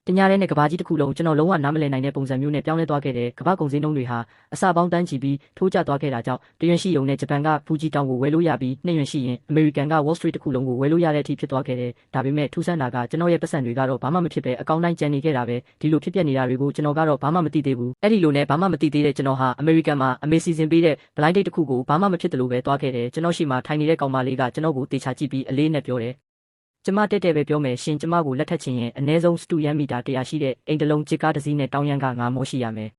တညာတဲ့နဲ့ကဘာကြီးတစ်ခုလုံးကျွန်တော်လုံးဝနားမလည်နိုင်တဲ့ပုံစံမျိုးနဲ့ပြောင်းလဲသွားခဲ့တဲ့ကဘာကုန်စည်နှုန်းတွေဟာအစပေါင်းတန်းချီပြီးထိုးကျသွားခဲ့တာကြောင့်တရွင်ရှိယုံနဲ့ဂျပန်ကဖူဂျီတောင်ကိုဝယ်လို့ရပြီးနှစ်ရွင်ရှိရင်အမေရိကန်က Wall Street တစ်ခုလုံးကိုဝယ်လို့ရတဲ့အထိဖြစ်သွားခဲ့တယ်ဒါပေမဲ့ထူးဆန်းတာကကျွန်တော်ရဲ့ပတ်စံတွေကတော့ဘာမှမဖြစ်ပဲအကောင့်တိုင်းကျန်နေခဲ့တာပဲဒီလိုဖြစ်ပျက်နေတာတွေကိုကျွန်တော်ကတော့ဘာမှမသိသေးဘူးအဲ့ဒီလိုနဲ့ဘာမှမသိသေးတဲ့ကျွန်တော်ဟာအမေရိကန်မှာအမေစီစဉ်ပေးတဲ့ blind date တစ်ခုကိုဘာမှမဖြစ်တယ်လို့ပဲသွားခဲ့တယ်ကျွန်တော်ရှိမှထိုင်နေတဲ့ကောင်မလေးကကျွန်တော်ကိုတေချာကြည့်ပြီးအလေးနဲ့ပြောတယ်ကျမတက်ပဲပြောမယ်ရှင်ကျမကိုလက်ထပ်ချင်ရင်အနည်းဆုံးစတူယန်မီတာ100ရှိတဲ့အိမ်တလုံးဂျစ်ကားတစ်စီးနဲ့တောင်းရန်က9မောရှိရမယ်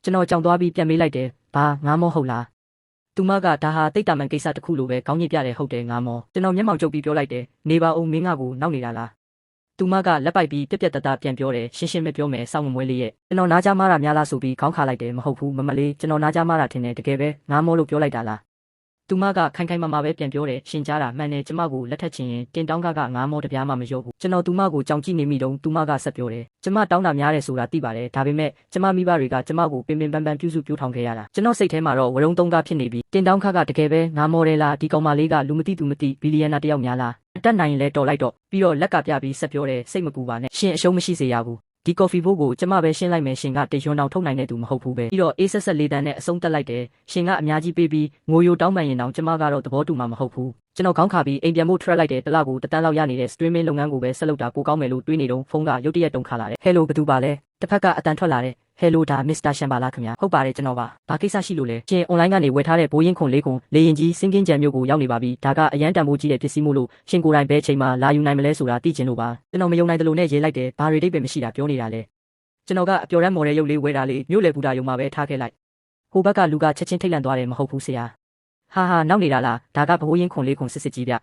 ကျွန်တော်ကြောင်သွားပြီးပြန်မေးလိုက်တယ်ဘာ9မောဟုတ်လားသူမကဒါဟာတိတ်တာမှန်ကိစ္စတစ်ခုလိုပဲခေါင်းညစ်ပြတယ်ဟုတ်တယ်9မောကျွန်တော်မျက်မှောင်ကျုပ်ပြီးပြောလိုက်တယ်နေပါဦးမင်းငါကိုနောက်နေတာလားသူမကလက်ပိုက်ပြီးပြက်ပြက်တတပြန်ပြောတယ်ရှင်းရှင်းပဲပြောမယ်စောင့်မမွေးလေးရဲ့ကျွန်တော်နားကြမားတာများလားဆိုပြီးခေါင်းခါလိုက်တယ်မဟုတ်ဘူးမမလေးကျွန်တော်နားကြမားတာထင်တယ်တကယ်ပဲ9မောလို့ပြောလိုက်တာလားသူမကခိုင်ခိုင်မာမာပဲပြန်ပြောတယ်ရှင်ကြားတာမှန်တယ်ကျမကိုလက်ထက်ချင်ရင်တင်တောင်းက9မောတပြားမှမရောဘူးကျွန်တော်သူမကိုကြောင်ကြည့်နေမိတုန်းသူမကဆက်ပြောတယ်ကျမတောင်းတာများတယ်ဆိုတာသိပါတယ်ဒါပေမဲ့ကျမမိဘတွေကကျမကိုပင်ပင်ပန်းပန်းပြုစုပြောထောင်ခဲ့ရတာကျွန်တော်စိတ်ထဲမှာတော့ဝရုံသုံးကားဖြစ်နေပြီတင်တောင်းခကတကယ်ပဲ9မောတယ်လားဒီကောင်မလေးကလူမသိသူမသိဘီလီယံနာတယောက်များလားအတက်နိုင်ရင်လဲတော်လိုက်တော့ပြီးတော့လက်ကပြပြီးဆက်ပြောတယ်စိတ်မပူပါနဲ့ရှင်အရှုံးမရှိစေရဘူးဒီကော်ဖီဘိုးကိုကျမပဲရှင်းလိုက်မယ်ရှင်ကတရွံတောင်ထုတ်နိုင်တဲ့သူမဟုတ်ဘူးပဲပြီးတော့အေးဆက်ဆက်လေးတန်းနဲ့အဆုံးတက်လိုက်တယ်ရှင်ကအများကြီးပေးပြီးငိုယိုတောင်းပန်ရင်တောင်ကျမကတော့သဘောတူမှာမဟုတ်ဘူးကျွန်တော်ခေါင်းခါပြီးအိမ်ပြန်ဖို့ track လိုက်တယ်တလကိုတန်းလောက်ရနေတဲ့ streaming လုပ်ငန်းကိုပဲဆက်လုပ်တာပိုကောင်းမယ်လို့တွေးနေတော့ဖုန်းကရုတ်တရက်တုန်ခါလာတယ် Hello ဘယ်သူပါလဲတစ်ဖက်ကအတန်ထွက်လာတယ် Hello ဒါ Mr. ရှန်ပါလားခင်ဗျာဟုတ်ပါတယ်ကျွန်တော်ပါဘာကိစ္စရှိလို့လဲရှင် online ကနေဝယ်ထားတဲ့ဘိုးရင်ခွန်လေးခွန်လေရင်ကြီးစင်ကင်းကြံမျိုးကိုရောက်နေပါပြီဒါကအရန်တန်ဖိုးကြီးတဲ့ပစ္စည်းမို့လို့ရှင်ကိုယ်တိုင်ဘဲချိန်မှာလာယူနိုင်မလဲဆိုတာသိချင်လို့ပါကျွန်တော်မယုံနိုင်တယ်လို့နဲ့ရေးလိုက်တယ်ဘာတွေတိတ်ပဲမရှိတာပြောနေတာလဲကျွန်တော်ကအပျော်ရမ်းမော်တဲ့ရုပ်လေးဝဲတာလေးမြို့လေပူတာယုံမှာပဲထားခဲ့လိုက်ဟိုဘက်ကလူကချက်ချင်းထိတ်လန့်သွားတယ်မဟုတ်ဘူးဆရာဟာနောက်နေတာလားဒါကဘိုးရင်ခွန်လေးခွန်စစ်ကြီးဗျ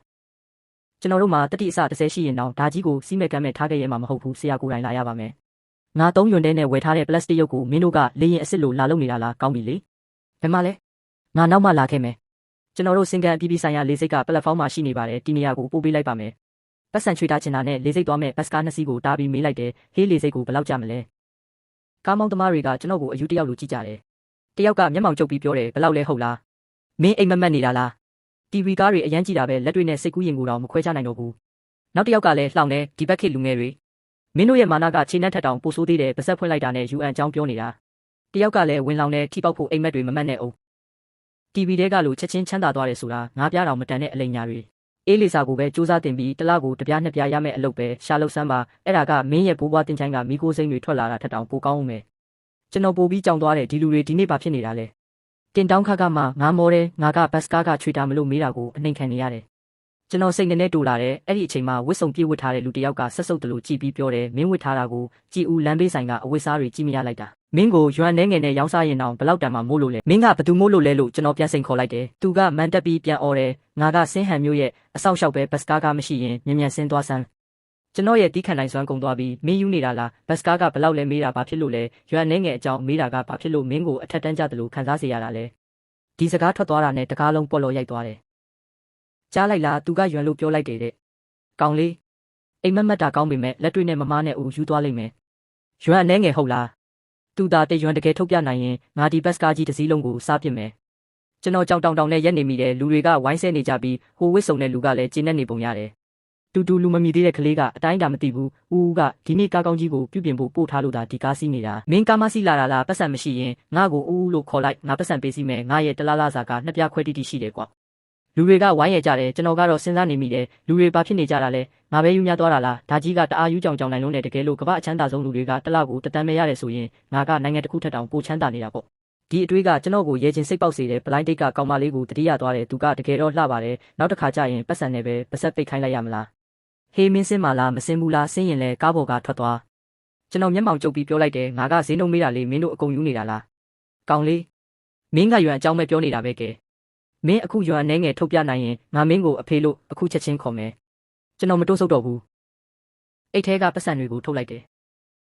ကျွန်တော်တို့မှာတတိအစ30ရှိရင်တော့ဒါကြီးကိုစီးမဲ့ကမ်းမဲ့ထားခဲ့ရမှာမဟုတ်ဘူးဆရာကိုယ်တိုင်လာရပါမယ်ငါ3ယွန်တဲနဲ့ဝယ်ထားတဲ့ပလတ်စတစ်ရုပ်ကိုမင်းတို့ကလေရင်အစ်စ်လိုလာလုပ်နေတာလားကောင်းပြီလေဘယ်မှာလဲငါနောက်မှလာခဲ့မယ်ကျွန်တော်တို့စင်ကန်အပြည်ပြည်ဆိုင်ရာလေစိတ်ကပလက်ဖောင်းမှာရှိနေပါတယ်ဒီနေရာကိုပို့ပေးလိုက်ပါမယ်ပတ်စံချွေတာချင်တာနဲ့လေစိတ်သွားမဲ့ဘတ်စကား2စီးကိုတားပြီးမေးလိုက်တယ်ဟေးလေစိတ်ကိုဘယ်လောက်ကြမလဲကားမောင်းသမားတွေကကျွန်တော်ကိုအယူတယောက်လိုကြည့်ကြတယ်တယောက်ကမျက်မှောင်ကျုပ်ပြီးပြောတယ်ဘယ်လောက်လဲဟုတ်လားမင်းအိမ်မက်မက်နေတာလား TV ကားတွေအရန်ကြည့်တာပဲလက်တွေနဲ့စိတ်ကူးရင်ကိုတော့မခွဲခြားနိုင်တော့ဘူးနောက်တစ်ယောက်ကလည်းလှောင်နေဒီဘက်ခေတ်လူငယ်တွေမင်းတို့ရဲ့မာနကခြေနှက်ထက်တောင်ပိုဆိုးသေးတယ်ပါဆက်ဖွင့်လိုက်တာနဲ့ UN အကြောင်းပြောနေတာတယောက်ကလည်းဝင်လောင်နေထိပေါက်ဖို့အိမ်မက်တွေမမတ်နဲ့အောင် TV တဲကလို့ချက်ချင်းချမ်းသာသွားတယ်ဆိုတာငါးပြားတော်မတန်တဲ့အလိမ်ညာတွေအေးလေစာကိုပဲစူးစမ်းတင်ပြီးတလားကိုတပြားနှစ်ပြားရမယ့်အလုပ်ပဲရှာလို့စမ်းပါအဲ့ဒါကမင်းရဲ့ဘိုးဘွားတင်ချိုင်းကမိကိုစိမ့်တွေထွက်လာတာထက်တောင်ပိုကောင်းအောင်ပဲကျွန်တော်ပို့ပြီးကြောင်သွားတယ်ဒီလူတွေဒီနေ့ဘာဖြစ်နေတာလဲတင်တောင်းခကမှငါမောတယ်ငါကဘတ်စကားကချွေတာမလို့မေးတာကိုအနှိမ်ခံနေရတယ်ကျွန်တော်စိတ်နဲ့တူလာတယ်အဲ့ဒီအချိန်မှာဝစ်စုံပြေးဝစ်ထားတဲ့လူတစ်ယောက်ကဆက်စုပ်တယ်လို့ကြည်ပြီးပြောတယ်မင်းဝစ်ထားတာကိုကြည်ဦးလမ်းဘေးဆိုင်ကအဝစ်စားတွေကြည့်မရလိုက်တာမင်းကိုရွမ်နှဲငယ်နဲ့ရောင်းစားရင်တော့ဘလောက်တန်မှမို့လို့လဲမင်းကဘသူမို့လို့လဲလို့ကျွန်တော်ပြန်စိန်ခေါ်လိုက်တယ်သူကမန်တက်ပြီးပြန်អော်တယ်ငါကစင်းဟန်မျိုးရဲ့အဆောက်အအုံပဲဘတ်စကားကမရှိရင်မြန်မြန်ဆင်းသွားစမ်းကျွန်တော်ရဲ့တီးခံနိုင်စွမ်းကုန်သွားပြီးမင်းယူနေတာလားဘတ်စကားကဘလောက်လဲမေးတာဘာဖြစ်လို့လဲရွမ်နှဲငယ်အကြောင်းမေးတာကဘာဖြစ်လို့မင်းကိုအထက်တန်းကြတယ်လို့ခံစားစေရတာလဲဒီစကားထွက်သွားတာနဲ့တကားလုံးပေါ်လော်ရိုက်သွားတယ်ကြားလိုက်လားသူကရွံလို့ပြောလိုက်တယ်တဲ့ကောင်းလေးအိမ်မက်မက်တာကောင်းပေမဲ့လက်တွေ့နဲ့မမားနဲ့ဦးယူသွားလိမ့်မယ်ရွံအနှဲငယ်ဟုတ်လားသူသာတရွံတကယ်ထုတ်ပြနိုင်ရင်ငါဒီဘတ်စကားကြီးတစ်စီးလုံးကိုစားပစ်မယ်ကျွန်တော်ကြောင်တောင်နဲ့ရက်နေမိတယ်လူတွေကဝိုင်းဆဲနေကြပြီးဟိုဝစ်စုံတဲ့လူကလည်းကျင်းနေနေပုံရတယ်တူလူမမီသေးတဲ့ကလေးကအတိုင်းတာမသိဘူးဦးကဒီနေ့ကားကောင်းကြီးကိုပြုပြင်ဖို့ပို့ထားလို့ဒါဒီကားစီးနေတာမင်းကားမစီးလာတာလားပတ်စံမရှိရင်ငါ့ကိုဦးလို့ခေါ်လိုက်ငါပတ်စံပေးစီမယ်ငါရဲ့တလားလားစာကနှစ်ပြားခွဲတိရှိတယ်ကွာလူတွေကဝိုင်းရကြတယ်ကျွန်တော်ကတော့စဉ်းစားနေမိတယ်လူတွေဘာဖြစ်နေကြတာလဲငါပဲယူများသွားတာလားဒါကြီးကတအားယူကြောင်နိုင်လုံးနဲ့တကယ်လို့ကမ္ဘာအချမ်းသာဆုံးလူတွေကတလောက်ကိုတတန်းမဲရတယ်ဆိုရင်ငါကနိုင်ငံတစ်ခုထက်တောင်ပိုချမ်းသာနေတာပေါ့ဒီအတွေးကကျွန်တော်ကိုရဲချင်းစိတ်ပေါက်စေတယ်ဘလိုင်းတိတ်ကကောင်မလေးကိုတတိယသွားတယ်သူကတကယ်တော့လှပါတယ်နောက်တစ်ခါကျရင်ပတ်စံနဲ့ပဲပါဆက်ပိတ်ခိုင်းလိုက်ရမလားဟေးမင်းစင်းမလားမစင်းဘူးလားစင်းရင်လဲကားပေါ်ကထွက်သွားကျွန်တော်မျက်မှောင်ကျုပ်ပြီးပြောလိုက်တယ်ငါကဈေးနှုန်းမေးတာလေးမင်းတို့အကုန်ယူနေတာလားကောင်းလေးမင်းကရွံအကြောင်းပဲပြောနေတာပဲကဲမင်းအခုရွာနှဲငယ်ထုတ်ပြနိုင်ရင်ငါမင်းကိုအဖေလို့အခုချက်ချင်းခေါ်မယ်ကျွန်တော်မတိုးဆုပ်တော့ဘူးအိတ်ထဲကပတ်စံတွေကိုထုတ်လိုက်တယ်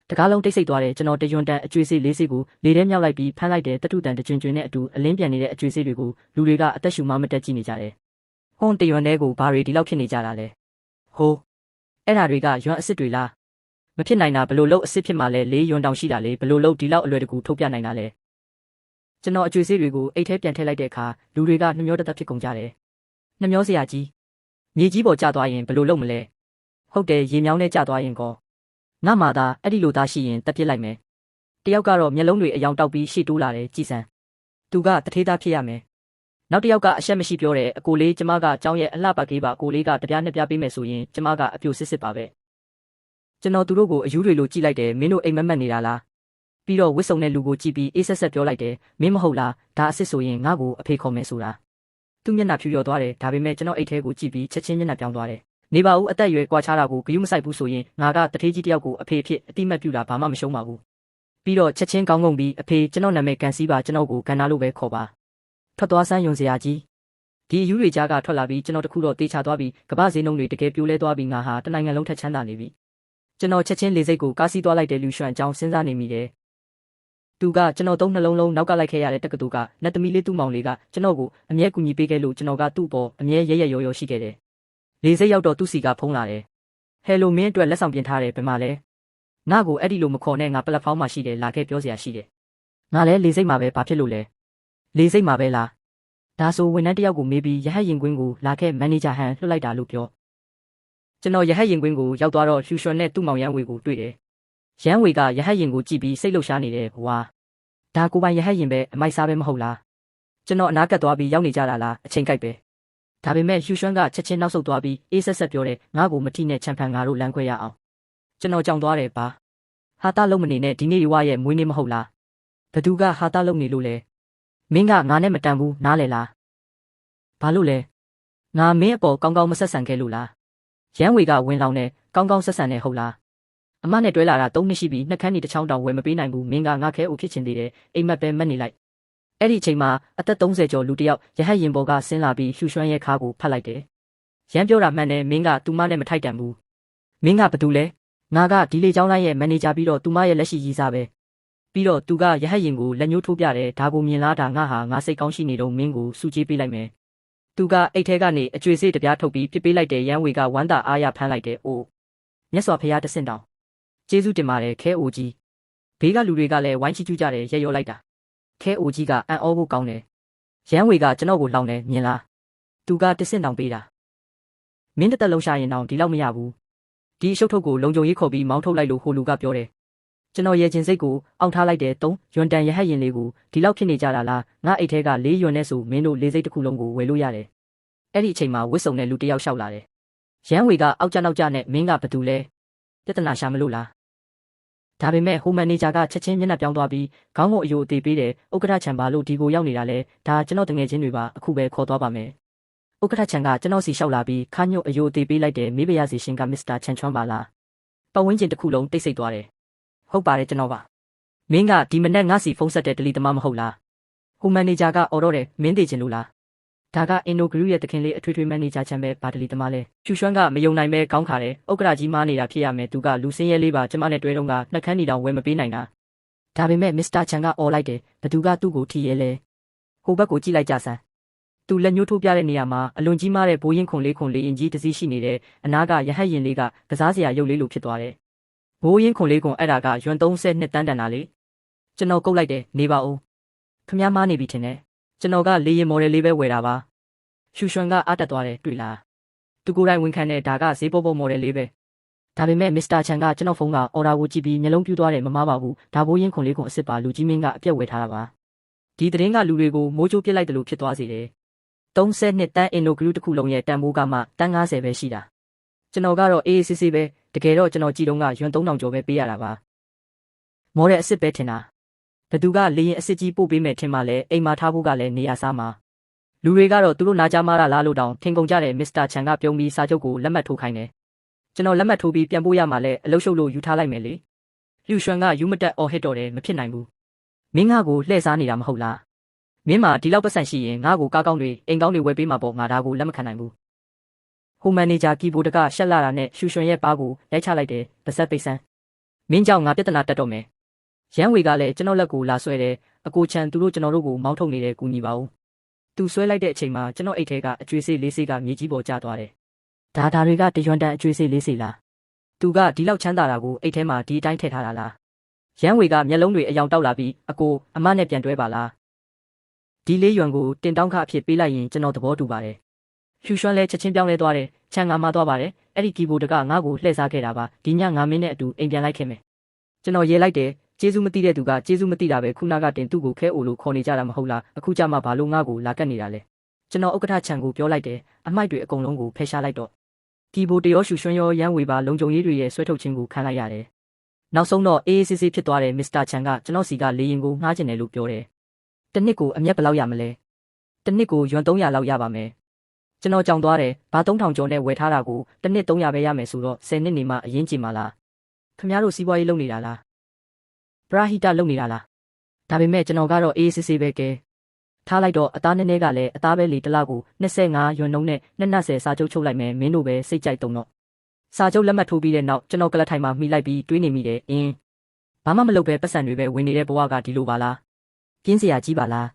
တကားလုံးတိတ်ဆိတ်သွားတယ်ကျွန်တော်တရွံတန်အကျွေးစေးလေးစေးကိုလေထဲမြောက်လိုက်ပြီးဖမ်းလိုက်တယ်တတုတန်တကျွင်ကျွင်နဲ့အတူအလင်းပြန်နေတဲ့အကျွေးစေးတွေကိုလူတွေကအသက်ရှူမမတက်ကြည့်နေကြတယ်ဟွန်းတရွံထဲကိုဘာတွေဒီလောက်ဖြစ်နေကြတာလဲဟိုးအဲ့ဓာတွေကရွံအစ်စ်တွေလားမဖြစ်နိုင်တာဘလို့လို့အစ်စ်ဖြစ်မှလဲလေးရွံတောင်ရှိတာလေဘလို့လို့ဒီလောက်အလွယ်တကူထုတ်ပြနိုင်တာလဲကျွန်တော်အကျွေးစေးတွေကိုအိတ်ထဲပြန်ထည့်လိုက်တဲ့အခါလူတွေကနှမျောတသက်ဖြစ်ကုန်ကြတယ်နှမျောစရာကြီးမြေကြီးပေါ်ကျသွားရင်ဘယ်လိုလုပ်မလဲဟုတ်တယ်ရေမြောင်းနဲ့ကျသွားရင်ကော ငါမှသာအဲ့ဒီလိုသားရှိရင်တက်ပြစ်လိုက်မယ်တယောက်ကတော့မျက်လုံးတွေအယောင်တောက်ပြီးရှေ့တိုးလာတယ်ကြည်စံသူကတထေးသားဖြစ်ရမယ်နောက်တစ်ယောက်ကအရှက်မရှိပြောတယ်အကိုလေးကျမကကြောင်းရဲ့အလှပကေးပါအကိုလေးကတပြားနှစ်ပြားပေးမယ်ဆိုရင်ကျမကအပြိုစစ်စစ်ပါပဲကျွန်တော်သူတို့ကိုအယူတွေလိုကြည့်လိုက်တယ်မင်းတို့အိမ်မက်မက်နေတာလားပြီးတော့ဝစ်စုံတဲ့လူကိုကြည့်ပြီးအေးဆက်ဆက်ပြောလိုက်တယ်မင်းမဟုတ်လားဒါအစ်စ်ဆိုရင်ငါ့ကိုအဖေခေါ်မယ်ဆိုတာသူမျက်နှာဖြူလျော်သွားတယ်ဒါပေမဲ့ကျွန်တော်အိတ်ထဲကိုကြည့်ပြီးချက်ချင်းမျက်နှာပြောင်းသွားတယ်နေပါဦးအသက်အရွယ်ကွာခြားတာကိုဂရုမစိုက်ဘူးဆိုရင်ငါကတထေးကြီးတယောက်ကိုအဖေအဖြစ်အတိမတ်ပြူတာဘာမှမရှုံးပါဘူးပြီးတော့ချက်ချင်းကောင်းကုန်ပြီးအဖေကျွန်တော်နာမည်ကန်စီးပါကျွန်တော်ကိုကန်နာလို့ပဲခေါ်ပါထွက်သွားစမ်းယုံစရာကြီးဒီအယူတွေကြားကထွက်လာပြီးကျွန်တော်တခုတော့တေချာသွားပြီးကမ္ဘာဈေးနှုန်းတွေတကယ်ပြိုလဲသွားပြီးငါဟာတနိုင်ငံလုံးထက်ချမ်းသာနေပြီကျွန်တော်ချက်ချင်းလေစိတ်ကိုကားစီးသွားလိုက်တဲ့လူရွှန်အကြောင်းစဉ်းစားနေမိတယ်သူကကျွန်တော်သုံးနှလုံးလုံးနောက်ကလိုက်ခဲ့ရတဲ့တက္ကသိုလ်ကနတ်သမီးလေးသူ့မောင်လေးကကျွန်တော်ကိုအမြဲကူညီပေးခဲ့လို့ကျွန်တော်ကသူ့ပေါ်အမြဲရဲရဲရော်ရော်ရှိခဲ့တယ်လေစိတ်ရောက်တော့သူ့စီကဖုံးလာတယ်ဟယ်လိုမင်းအတွက်လက်ဆောင်ပြင်ထားတယ်ဘယ်မှာလဲငါ့ကိုအဲ့ဒီလိုမခေါ်နဲ့ငါပလက်ဖောင်းမှာရှိတယ်လာခဲ့ပြောစရာရှိတယ်ငါလည်းလေစိတ်မှာပဲဘာဖြစ်လို့လဲလေစိတ်မှာပဲလားဒါဆိုဝန်ထမ်းတယောက်ကိုမေးပြီးရဟတ်ရင်ကွင်းကိုလာခဲ့မန်နေဂျာဟန်လွှတ်လိုက်တာလို့ပြောကျွန်တော်ရဟတ်ရင်ကွင်းကိုရောက်သွားတော့ဟျူရွှန်နဲ့သူ့မောင်ရန်ဝေကိုတွေ့တယ်ရန်ဝေကရဟတ်ရင်ကိုကြည့်ပြီးစိတ်လှုပ်ရှားနေတယ်ဟွာဒါကိုပိုင်ရဟတ်ရင်ပဲအမိုက်စားပဲမဟုတ်လားကျွန်တော်အနားကပ်သွားပြီးရောက်နေကြတာလားအချိန်ကြိုက်ပဲဒါပေမဲ့ဟျူရွှန်ကချက်ချင်းနောက်ဆုတ်သွားပြီးအေးဆက်ဆက်ပြောတယ်ငါ့ကိုမထိနဲ့ချန်ဖန်ငါတို့လမ်းခွဲရအောင်ကျွန်တော်ကြောင်သွားတယ်ပါဟာတာလုံးမနေနဲ့ဒီနေ့ရွာရဲ့မွေးနေ့မဟုတ်လားဘသူကဟာတာလုံးနေလို့လဲမင်းကငါနဲ့မတန်ဘူးနားလေလားဘာလို့လဲငါမင်းအပေါ်ကောင်းကောင်းမဆက်ဆံခဲ့လို့လားရန်ဝေကဝင်လောင်နဲ့ကောင်းကောင်းဆက်ဆံနေဟုတ်လားအမနဲ့တွဲလာတာ3နှစ်ရှိပြီနှက်ခမ်းနေတစ်ချောင်းတောင်ဝယ်မပေးနိုင်ဘူးမင်းကငါခဲအိုဖြစ်ချင်သေးတယ်အိမ်မက်ပဲမက်နေလိုက်အဲ့ဒီအချိန်မှာအသက်30ကျော်လူတစ်ယောက်ရဟတ်ရင်ပေါ်ကဆင်းလာပြီးဟျူရွှန်ရဲ့ခါကိုဖတ်လိုက်တယ်ရန်ပြောတာမှန်တယ်မင်းကသူမနဲ့မထိုက်တန်ဘူးမင်းကဘာတူလဲငါကဒီလေကျောင်းလိုင်းရဲ့မန်နေဂျာပြီးတော့သူမရဲ့လက်ရှိရည်စားပဲပြီးတော့သူကရဟတ်ရင်ကိုလက်ညှိုးထိုးပြတယ်ဒါကိုမြင်လားဒါငါဟာငါစိတ်ကောင်းရှိနေတော့မင်းကိုစူကြေးပေးလိုက်မယ်သူကအိတ်ထဲကနေအကျွေစေးတပြားထုတ်ပြီးပြစ်ပေးလိုက်တယ်ရန်ဝေကဝမ်းသာအားရဖမ်းလိုက်တယ်အိုးမြတ်စွာဘုရားတဆင့်တောင်ကျေးဇူးတင်ပါတယ်ခဲအိုကြီးဘေးကလူတွေကလည်းဝိုင်းချီးကျူးကြတယ်ရဲရောလိုက်တာခဲအိုကြီးကအံ့ဩဖို့ကောင်းတယ်ရန်ဝေကကျွန်တော်ကိုလောင်တယ်မြင်လားသူကတဆင့်တောင်ပေးတာမင်းတစ်သက်လုံးရှာရင်တောင်ဒီလောက်မရဘူးဒီအရှုပ်ထုတ်ကိုလုံခြုံရေးခေါ်ပြီးမောင်းထုတ်လိုက်လို့ဟိုလူကပြောတယ်ကျွန်တော်ရဲ့ချင်းစိတ်ကိုအောင့်ထားလိုက်တယ်3ယွမ်တန်ရဟတ်ရင်လေးကိုဒီလောက်ဖြစ်နေကြတာလားငါအိတ်ထဲက4ယွမ်နဲ့ဆိုမင်းတို့လေးစိတ်တစ်ခုလုံးကိုဝယ်လို့ရတယ်အဲ့ဒီအချိန်မှာဝစ်စုံတဲ့လူတစ်ယောက်ရှောက်လာတယ်ရန်ဝေကအောက်ကျနောက်ကျနဲ့မင်းကဘာတူလဲပြဿနာရှာမလို့လားဒါပေမဲ့ဟိုမန်နေဂျာကချက်ချင်းမျက်နှာပြောင်းသွားပြီးခေါင်းကိုအယိုအသေးပေးတယ်ဥက္ကဋ္ဌချန်ပါလို့ဒီကိုရောက်နေတာလဲဒါကျွန်တော်တငယ်ချင်းတွေပါအခုပဲခေါ်သွားပါမယ်ဥက္ကဋ္ဌချန်ကကျွန်တော်စီလျှောက်လာပြီးခါညွတ်အယိုအသေးပေးလိုက်တယ်မေးပါရစီရှင်ကမစ္စတာချန်ချွမ်းပါလားပတ်ဝန်းကျင်တစ်ခုလုံးတိတ်ဆိတ်သွားတယ်ဟုတ်ပါတယ်ကျွန်တော်ပါမင်းကဒီမနေ့ငါစီဖုန်းဆက်တဲ့ဒလီသမားမဟုတ်လားဟိုမန်နေဂျာကအော်တော့တယ်မင်းသိချင်လို့လားဒါကအင်ဒိုဂရုရဲ့တခင်လေးအထွေထွေမန်နေဂျာချန်ပဲဘာဒလီသမားလဲဖြူရွှမ်းကမယုံနိုင်ပဲကောင်းခါတယ်ဥက္ကဋ္ဌကြီးမားနေတာဖြစ်ရမယ်သူကလူစင်းရဲလေးပါကျမနဲ့တွဲတော့ကနှက်ခမ်းနေတောင်ဝယ်မပေးနိုင်တာဒါပေမဲ့မစ္စတာချန်ကအော်လိုက်တယ်ဘသူကသူ့ကိုထီရဲလဲဟိုဘက်ကိုကြည့်လိုက်ကြစမ်းသူလက်ညှိုးထိုးပြတဲ့နေရာမှာအလွန်ကြီးမားတဲ့ဘိုးရင်ခွန်လေးအင်ကြီးတစ်စီးရှိနေတယ်အနားကရဟတ်ရင်လေးကကစားစရာရုပ်လေးလိုဖြစ်သွားတယ်ဘိုးရင်ခွန်လေးအဲ့ဒါကယွမ်32တန်းတန်တာလေကျွန်တော်ကုတ်လိုက်တယ်နေပါဦးခမည်းမားနေပြီထင်တယ်ကျွန်တော်ကလေရင်မော်ဒယ်လေးပဲဝယ်တာပါရှူရွှန်ကအားတက်သွားတယ်တွေ့လားသူကိုယ်တိုင်ဝန်ခံတဲ့ဒါကဈေးပေါပေါမော်ဒယ်လေးပဲဒါပေမဲ့မစ္စတာချန်ကကျွန်တော်ဖုန်းကအော်ဒါကိုကြည့်ပြီးမျက်လုံးပြူးသွားတယ်မမားပါဘူးဒါဘိုးရင်ခွန်လေးအစ်စ်ပါလူကြီးမင်းကအပြက်ဝယ်ထားတာပါဒီသတင်းကလူတွေကိုမိုးချိုးပစ်လိုက်တယ်လို့ဖြစ်သွားစေတယ်32တန်းအင်ဒိုဂရုတစ်ခုလုံးရဲ့တန်ဖိုးကမှတန်း90ပဲရှိတာကျွန်တော်ကတော့အေးအေးဆေးဆေးပဲတကယ်တော့ကျွန်တော်ကြည့်တော့ကယွမ်3000ကျော်ပဲပေးရတာပါမော်ဒယ်အစ်စ်ပဲထင်တာဘသူကလေရင်အစ်စ်ကြီးပို့ပေးမယ်ထင်မှလဲအိမ်မှာထားဖို့ကလည်းနေရာစားမှာလူတွေကတော့သူတို့နာကြမှားတာလားလို့တောင်ထင်ကုန်ကြတယ်မစ္စတာချန်ကပြုံးပြီးစာချုပ်ကိုလက်မှတ်ထိုးခိုင်းတယ်ကျွန်တော်လက်မှတ်ထိုးပြီးပြန်ပို့ရမှာလဲအလုပ်ရှုပ်လို့ယူထားလိုက်မယ်လေလျူရွှန်ကယူမတက်အော်ဟစ်တော်တယ်မဖြစ်နိုင်ဘူးမင်းငါ့ကိုလှည့်စားနေတာမဟုတ်လားမင်းမှာဒီလောက်ပတ်စံရှိရင်ငါ့ကိုကားကောင်းတွေအိမ်ကောင်းတွေဝယ်ပေးမှာပေါ့ငါဒါကိုလက်မခံနိုင်ဘူးဟိုမန်နေဂျာကီဘိုးတကရှက်လာတာနဲ့ရှူရွှန်ရဲ့ပါးကိုရိုက်ချလိုက်တယ်ပါဆက်ပိတ်ဆန်းမင်းကြောင့်ငါပြဿနာတက်တော့မယ်ရန်ဝေကလည်းကျွန်တော်လက်ကိုလာဆွဲတယ်အကိုချန်သူတို့ကျွန်တော်တို့ကိုမောင်းထုတ်နေတယ်ကူညီပါဦးသူဆွဲလိုက်တဲ့အချိန်မှာကျွန်တော်အိတ်ထဲကအကျွေးစေးလေးစေးကမြေကြီးပေါ်ကျသွားတယ်ဒါတွေကတရွံတန်အကျွေးစေးလေးစေးလားသူကဒီလောက်ချမ်းသာတာကိုအိတ်ထဲမှာဒီအတိုင်းထည့်ထားတာလားရန်ဝေကမျက်လုံးတွေအယောင်တောက်လာပြီးအကိုအမနဲ့ပြန်တွဲပါလားဒီလေးယွမ်ကိုတင်တောင်းခအဖြစ်ပေးလိုက်ရင်ကျွန်တော်သဘောတူပါတယ်ဖြူရွှမ်းလဲချက်ချင်းပြောင်းလဲသွားတယ်ချန်ငါမသွားပါတယ် အဲ့ဒီကီဘိုတကငါ့ကိုလှည့်စားခဲ့တာပါဒီညငါမင်းနဲ့အတူအိမ်ပြန်လိုက်ခဲ့မယ်ကျွန်တော်ရေလိုက်တယ်ကျေးဇူးမသိတဲ့သူကကျေးဇူးမသိတာပဲခုနကတင်သူ့ကိုခဲအိုလို့ခေါ်နေကြတာမဟုတ်လားအခုကြမှာဘာလို့ငါ့ကိုလာကတ်နေတာလဲကျွန်တော်ဥက္ကဋ္ဌချန်ကိုပြောလိုက်တယ်အမိုက်တွေအကုန်လုံးကိုဖယ်ရှားလိုက်တော့ကီဘိုတရောရှူရွှွန်းရောရမ်းဝေပါလုံခြုံရေးတွေရဲ့ဆွဲထုတ်ခြင်းကိုခံလိုက်ရတယ်နောက်ဆုံးတော့အေးအေးဆေးဆေးဖြစ်သွားတယ်မစ္စတာချန်ကကျွန်တော်စီကလေရင်ကိုငှားကျင်တယ်လို့ပြောတယ်တစ်နှစ်ကိုအမျက်ဘယ်လောက်ရမလဲတစ်နှစ်ကိုယွမ်300လောက်ရပါမယ်ကျွန်တော်ကြောင်သွားတယ်ဘာ3000ကျော်နဲ့ဝယ်ထားတာကိုတစ်နှစ်300ပဲရမယ်ဆိုတော့10နှစ်နေမှအရင်ကြည့်မှာလားခင်ဗျားတို့စီးပွားရေးလုပ်နေတာလားပရာဟိတလုပ်နေတာလားဒါပေမဲ့ကျွန်တော်ကတော့အေးအေးဆေးဆေးပဲကဲထားလိုက်တော့အသားနည်းနည်းကလည်းအသားပဲလေတစ်လားကို25ယွမ်နှုန်းနဲ့20စာချုပ်ချုပ်လိုက်မယ်မင်းတို့ပဲစိတ်ကြိုက်တုံတော့စာချုပ်လက်မှတ်ထိုးပြီးတဲ့နောက်ကျွန်တော်ကလထိုင်မှာမိလိုက်ပြီးတွေးနေမိတယ်ဘာမှမလုပ်ပဲပတ်စံတွေပဲဝင်နေတဲ့ဘဝကဒီလိုပါလားပြင်းစရာကြီးပါလား